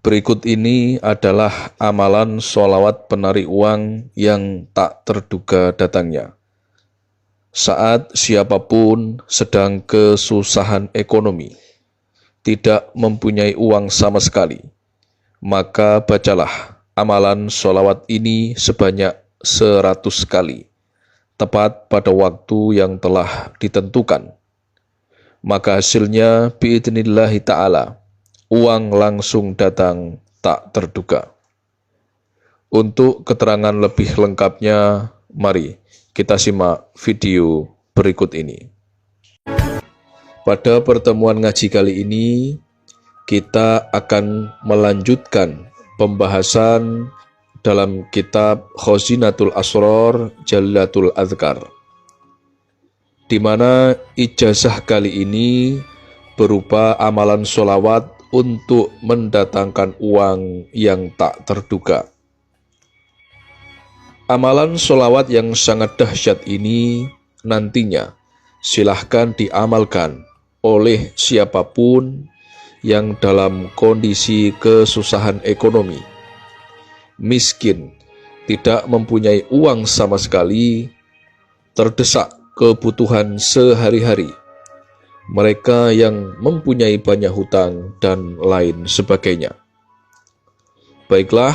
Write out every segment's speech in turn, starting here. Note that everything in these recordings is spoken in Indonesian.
Berikut ini adalah amalan sholawat penarik uang yang tak terduga datangnya. Saat siapapun sedang kesusahan ekonomi, tidak mempunyai uang sama sekali, maka bacalah amalan sholawat ini sebanyak 100 kali, tepat pada waktu yang telah ditentukan. Maka hasilnya biidnillahi ta'ala, uang langsung datang tak terduga. Untuk keterangan lebih lengkapnya, mari kita simak video berikut ini. Pada pertemuan ngaji kali ini, kita akan melanjutkan pembahasan dalam kitab Khazinatul Asrar Jalilatul Adhkar, di mana ijazah kali ini berupa amalan sholawat untuk mendatangkan uang yang tak terduga. Amalan sholawat yang sangat dahsyat ini nantinya silahkan diamalkan oleh siapapun yang dalam kondisi kesusahan ekonomi, miskin, tidak mempunyai uang sama sekali, terdesak kebutuhan sehari-hari, mereka yang mempunyai banyak hutang, dan lain sebagainya. Baiklah,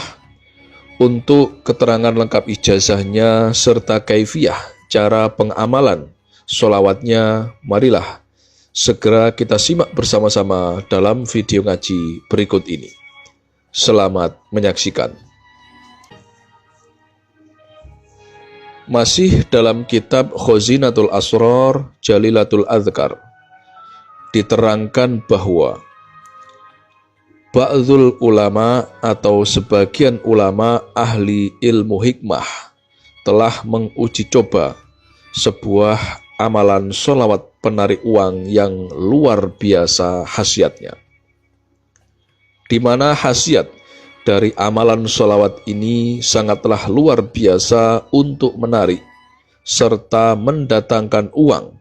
untuk keterangan lengkap ijazahnya serta kaifiyah cara pengamalan sholawatnya, marilah segera kita simak bersama-sama dalam video ngaji berikut ini. Selamat menyaksikan. Masih dalam kitab Khazinatul Asrar Jalilatul Adhkar, diterangkan bahwa ba'dzul ulama atau sebagian ulama ahli ilmu hikmah telah menguji coba sebuah amalan sholawat penarik uang yang luar biasa khasiatnya, di mana khasiat dari amalan sholawat ini sangatlah luar biasa untuk menarik serta mendatangkan uang,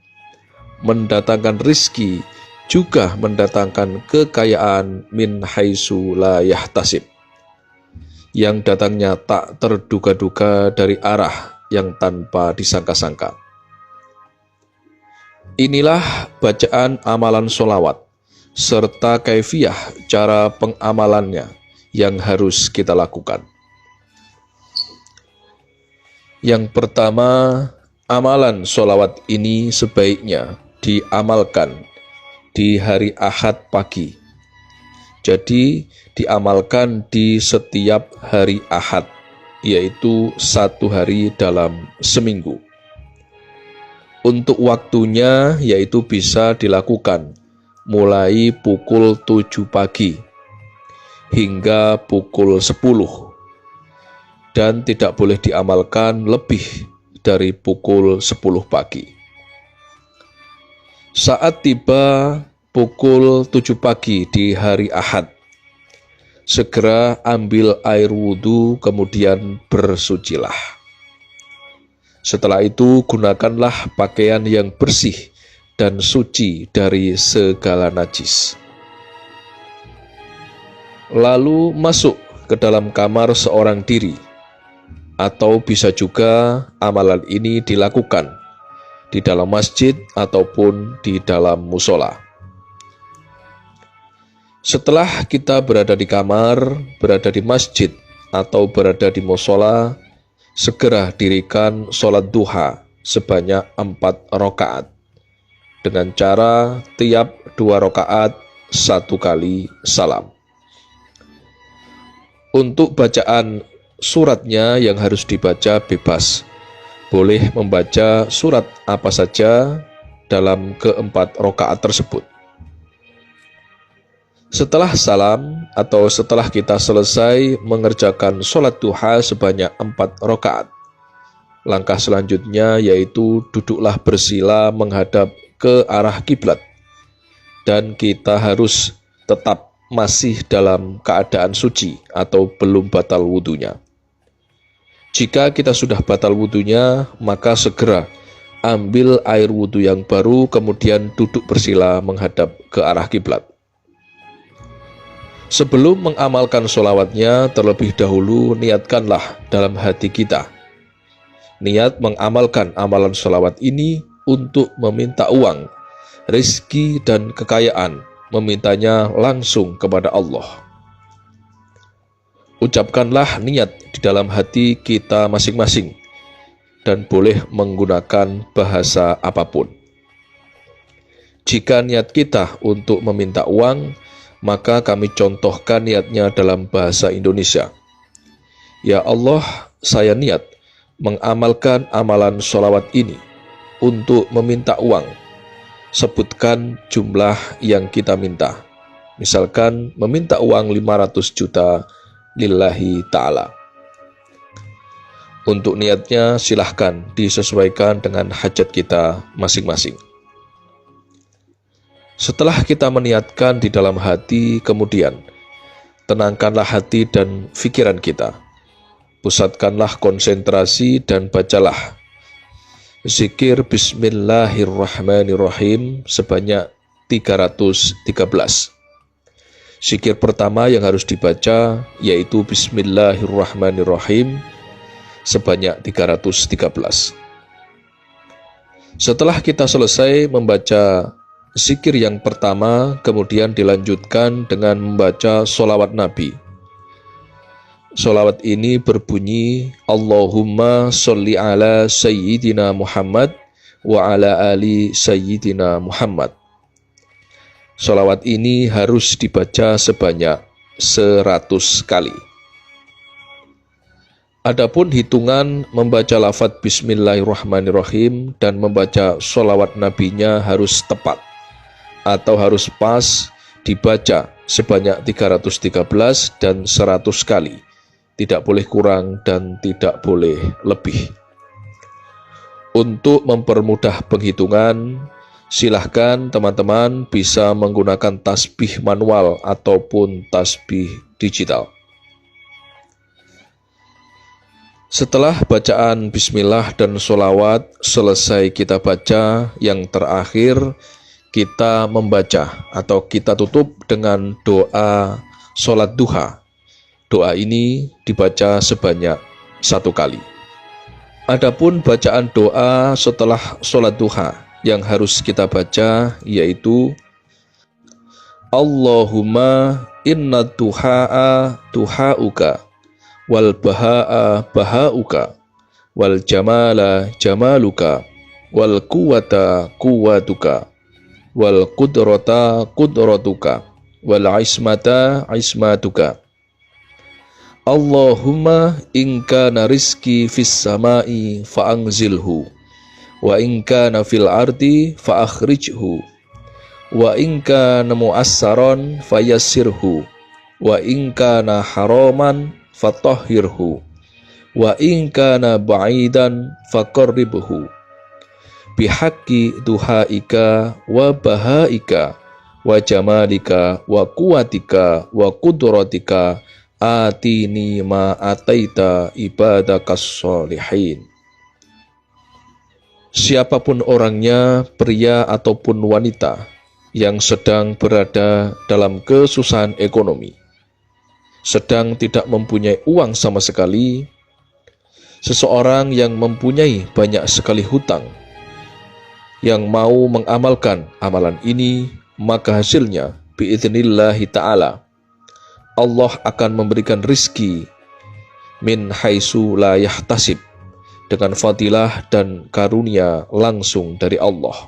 mendatangkan rizki, juga mendatangkan kekayaan min haitsu la yahtasib, yang datangnya tak terduga-duga dari arah yang tanpa disangka-sangka. Inilah bacaan amalan sholawat serta kaifiyah cara pengamalannya yang harus kita lakukan. Yang pertama, amalan sholawat ini sebaiknya diamalkan di hari Ahad pagi. Jadi diamalkan di setiap hari Ahad, yaitu 1 hari dalam seminggu. Untuk waktunya yaitu bisa dilakukan mulai pukul 7 pagi hingga pukul 10, dan tidak boleh diamalkan lebih dari pukul 10 pagi. Saat tiba pukul 7 pagi di hari Ahad, segera ambil air wudhu, kemudian bersucilah. Setelah itu gunakanlah pakaian yang bersih dan suci dari segala najis. Lalu masuk ke dalam kamar seorang diri, atau bisa juga amalan ini dilakukan di dalam masjid ataupun di dalam musola. Setelah kita berada di kamar, berada di masjid, atau berada di musola, segera dirikan sholat duha sebanyak 4 rakaat, dengan cara tiap 2 rakaat 1 kali salam. Untuk bacaan suratnya yang harus dibaca bebas, boleh membaca surat apa saja dalam ke-4 rakaat tersebut. Setelah salam atau setelah kita selesai mengerjakan sholat duha sebanyak 4 rakaat, langkah selanjutnya yaitu duduklah bersila menghadap ke arah kiblat, dan kita harus tetap masih dalam keadaan suci atau belum batal wudhunya. Jika kita sudah batal wudhunya, maka segera ambil air wudhu yang baru, kemudian duduk bersila menghadap ke arah kiblat. Sebelum mengamalkan sholawatnya, terlebih dahulu niatkanlah dalam hati kita. Niat mengamalkan amalan sholawat ini untuk meminta uang, rezeki, dan kekayaan, memintanya langsung kepada Allah. Ucapkanlah niat di dalam hati kita masing-masing dan boleh menggunakan bahasa apapun. Jika niat kita untuk meminta uang, maka kami contohkan niatnya dalam bahasa Indonesia. Ya Allah, saya niat mengamalkan amalan sholawat ini untuk meminta uang. Sebutkan jumlah yang kita minta. Misalkan meminta uang 500 juta lillahi ta'ala. Untuk niatnya silahkan disesuaikan dengan hajat kita masing-masing. Setelah kita meniatkan di dalam hati, kemudian tenangkanlah hati dan pikiran kita. Pusatkanlah konsentrasi dan bacalah zikir Bismillahirrahmanirrahim sebanyak 313. Zikir pertama yang harus dibaca yaitu Bismillahirrahmanirrahim sebanyak 313. Setelah kita selesai membaca zikir yang pertama, kemudian dilanjutkan dengan membaca sholawat Nabi. Sholawat ini berbunyi Allahumma sholli ala Sayyidina Muhammad wa ala ali Sayyidina Muhammad. Sholawat ini harus dibaca sebanyak 100 kali. Adapun hitungan membaca lafaz Bismillahirrahmanirrahim dan membaca sholawat nabinya harus tepat atau harus pas dibaca sebanyak 313 dan 100 kali. Tidak boleh kurang dan tidak boleh lebih. Untuk mempermudah penghitungan, silahkan teman-teman bisa menggunakan tasbih manual ataupun tasbih digital. Setelah bacaan bismillah dan sholawat selesai kita baca, yang terakhir kita membaca atau kita tutup dengan doa sholat duha. Doa ini dibaca sebanyak 1 kali. Adapun bacaan doa setelah sholat duha yang harus kita baca yaitu Allahumma inna duha'a duha'uka wal baha'a baha'uka wal jamala jamaluka wal quwata quwatuka wal qudrata qudratuka wal ismata ismatuka. Allahumma in kana rizki fis samai fa'anzilhu wa in kana fil ardi fa'akhrijhu wa in kana mu'assaran fayassirhu wa in kana haraman fatahhirhu wa in kana ba'idan faqarribhu bihaqqi duhaika wa bahaika wa jamalika wa quwatika wa qudratika atini ma ataita ibadakas sholihin. Siapapun orangnya, pria ataupun wanita yang sedang berada dalam kesusahan ekonomi, sedang tidak mempunyai uang sama sekali, seseorang yang mempunyai banyak sekali hutang, yang mau mengamalkan amalan ini, maka hasilnya biidznillahi ta'ala Allah akan memberikan rizki min haitsu la yahtasib, dengan fadilah dan karunia langsung dari Allah.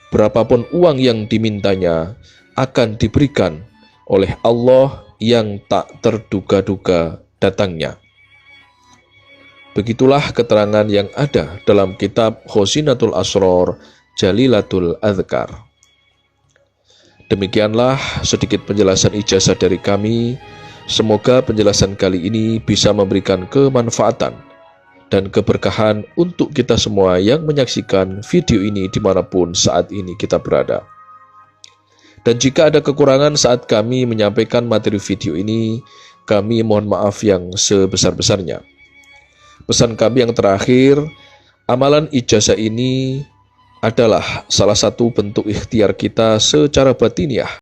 Berapapun uang yang dimintanya akan diberikan oleh Allah yang tak terduga-duga datangnya. Begitulah keterangan yang ada dalam kitab Khosinatul Asror Jalilatul Adhkar. Demikianlah sedikit penjelasan ijazah dari kami. Semoga penjelasan kali ini bisa memberikan kemanfaatan dan keberkahan untuk kita semua yang menyaksikan video ini dimanapun saat ini kita berada. Dan jika ada kekurangan saat kami menyampaikan materi video ini, kami mohon maaf yang sebesar-besarnya. Pesan kami yang terakhir, amalan ijazah ini adalah salah satu bentuk ikhtiar kita secara batiniah